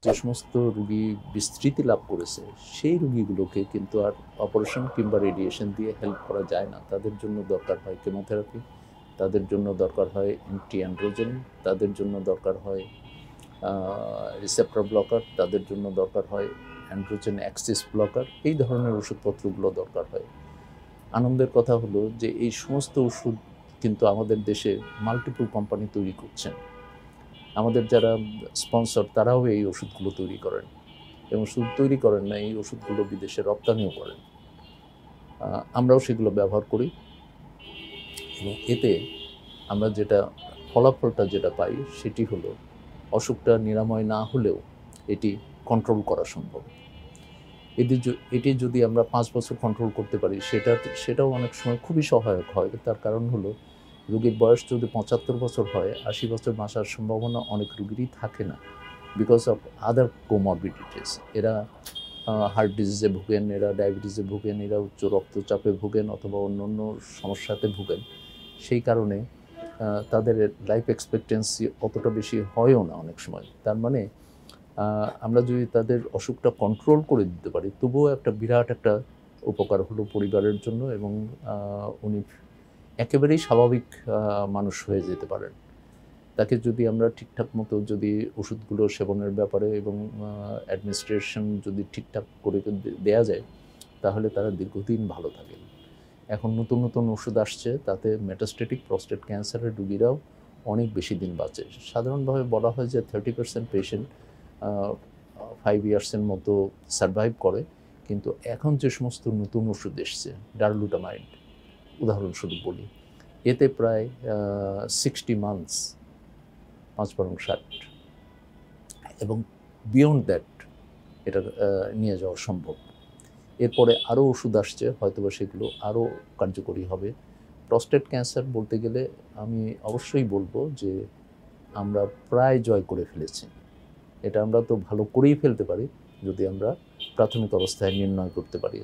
যে সমস্ত রোগী বিস্তৃতি লাভ করেছে সেই রোগীগুলোকে কিন্তু আর অপারেশন কিংবা রেডিয়েশন দিয়ে হেল্প করা যায় না। তাদের জন্য দরকার হয় কেমোথেরাপি, তাদের জন্য দরকার হয় অ্যান্টি অ্যান্ড্রোজেন, তাদের জন্য দরকার হয় রিসেপ্টর ব্লকার, তাদের জন্য দরকার হয় অ্যান্ড্রোজেন অ্যাক্সিস ব্লকার, এই ধরনের ওষুধপত্রগুলো দরকার হয়। আনন্দের কথা হলো যে এই সমস্ত ওষুধ কিন্তু আমাদের দেশে মাল্টিপল কোম্পানি তৈরি করছেন। আমাদের যারা স্পন্সর তারাও এই ওষুধগুলো তৈরি করেন, এবং শুধু তৈরি করেন না, এই ওষুধগুলো বিদেশে রপ্তানিও করেন। আমরাও সেগুলো ব্যবহার করি, এবং এতে আমরা যেটা ফলাফলটা যেটা পাই সেটি হলো অসুখটা নিরাময় না হলেও এটি কন্ট্রোল করা সম্ভব। এটি যদি আমরা 5 বছর কন্ট্রোল করতে পারি সেটাও অনেক সময় খুবই সহায়ক হয়। তার কারণ হলো রোগীর বয়স যদি 75 বছর হয়, 80 বছর বাঁচার সম্ভাবনা অনেক রোগীরই থাকে না, বিকজ অফ আদার কোমরবিডিটিস। এরা হার্ট ডিজিজে ভোগেন, এরা ডায়াবেটিসে ভোগেন, এরা উচ্চ রক্তচাপে ভোগেন অথবা অন্য অন্য সমস্যাতে ভোগেন। সেই কারণে তাদের লাইফ এক্সপেক্টেন্সি অতটা বেশি হয়ও না অনেক সময়। তার মানে আমরা যদি তাদের অসুখটা কন্ট্রোল করে দিতে পারি, তবুও একটা বিরাট একটা উপকার হলো পরিবারের জন্য, এবং উনি একেবারেই স্বাভাবিক মানুষ হয়ে যেতে পারেন। তাকে যদি আমরা ঠিকঠাক মতো যদি ওষুধগুলো সেবনের ব্যাপারে এবং অ্যাডমিনিস্ট্রেশন যদি ঠিকঠাক করে দেয়া যায়, তাহলে তারা দীর্ঘদিন ভালো থাকেন। এখন নতুন নতুন ওষুধ আসছে, তাতে মেটাস্টেটিক প্রস্টেট ক্যান্সারের রোগীরাও অনেক বেশি দিন বাঁচে। সাধারণভাবে বলা হয় যে 30% পেশেন্ট 5 ইয়ার্সের মতো সারভাইভ করে, কিন্তু এখন যে সমস্ত নতুন ওষুধ এসছে, ডারলুটামাইড উদাহরণস্বরূপ বলি, এতে প্রায় 60 মান্থস, 5×60, এবং বিয়ন্ড দ্যাট এটা নিয়ে যাওয়া সম্ভব। এরপরে আরও ওষুধ আসছে, হয়তোবা সেগুলো আরও কার্যকরী হবে। প্রস্টেট ক্যান্সার বলতে গেলে আমি অবশ্যই বলবো যে আমরা প্রায় জয় করে ফেলেছি। এটা আমরা তো ভালো করেই ফেলতে পারি যদি আমরা প্রাথমিক অবস্থায় নির্ণয় করতে পারি।